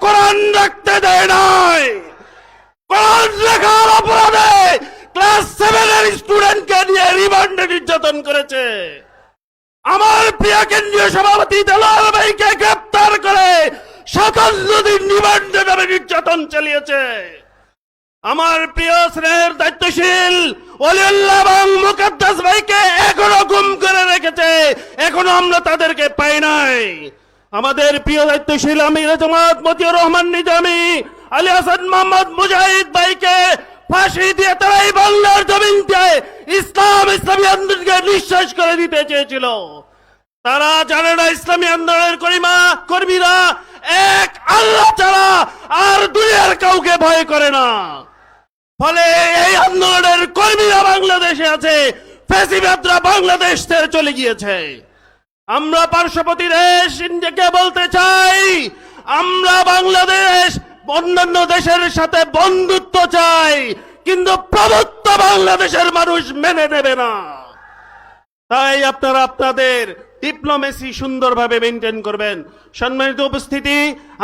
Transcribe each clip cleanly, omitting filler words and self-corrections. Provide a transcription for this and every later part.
কোরআন রাখতে দেয় নাই। কোরআন রাখার অপরাধে ক্লাস 7 এর স্টুডেন্টকে নিয়ে রিমান্ডে নির্যাতন করেছে। আমার প্রিয় কেন্দ্রীয় সভাপতি দেলোয়ার ভাইকে গ্রেপ্তার করে 57 দিন রিমান্ডে নামে নির্যাতন চালিয়েছে। আমার প্রিয় স্নেহের দায়িত্বশীল ওলিউল্লাহ এবং মুকদ্দাস ভাইকে এখনো গুম করে রেখেছে, এখনো আমরা তাদেরকে পাই নাই। আমাদের প্রিয় দায়িত্বশীল আমির জামাত মতিউর রহমান নিজামী, আলী হাসান মোহাম্মদ মুজাহিদ ভাইকে ফাঁসি দিয়ে তারাই বাংলার জমিনকে ইসলামী আন্দোলনকে নিঃশেষ করে দিতে চেয়েছিল। তারা জানে না ইসলামী আন্দোলনের কর্মীরা এক আল্লাহ ছাড়া আর দুনিয়ার কাউকে ভয় করে না। ফলে এই আন্দোলনের কর্মীরা বাংলাদেশে আছে, ফ্যাসিবাদরা বাংলাদেশ ছেড়ে চলে গিয়েছে। আমরা পার্শ্ববর্তী দেশ ইন্ডিয়াকে বলতে চাই, আমরা বাংলাদেশ অন্যান্য দেশের সাথে বন্ধুত্ব চাই, কিন্তু প্রভুত্ব বাংলাদেশের মানুষ মেনে নেবে না। তাই আপনারা আপনাদের ডিপ্লোমেসি সুন্দরভাবে মেনটেন করবেন। সম্মানিত উপস্থিতি,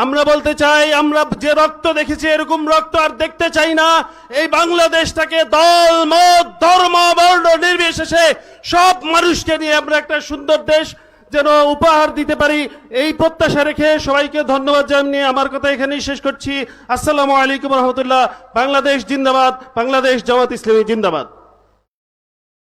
আমরা বলতে চাই, আমরা যে রক্ত দেখেছি এরকম রক্ত আর দেখতে চাই না। এই বাংলাদেশটাকে দল মত ধর্ম বর্ণ নির্বিশেষে সব মানুষকে নিয়ে আমরা একটা সুন্দর দেশ যেন উপহার দিতে পারি, এই প্রত্যাশা রেখে সবাইকে ধন্যবাদ জানিয়ে আমার কথা এখানেই শেষ করছি। আসসালামু আলাইকুম রহমতুল্লাহ। বাংলাদেশ জিন্দাবাদ, বাংলাদেশ জামাত ইসলামী জিন্দাবাদ।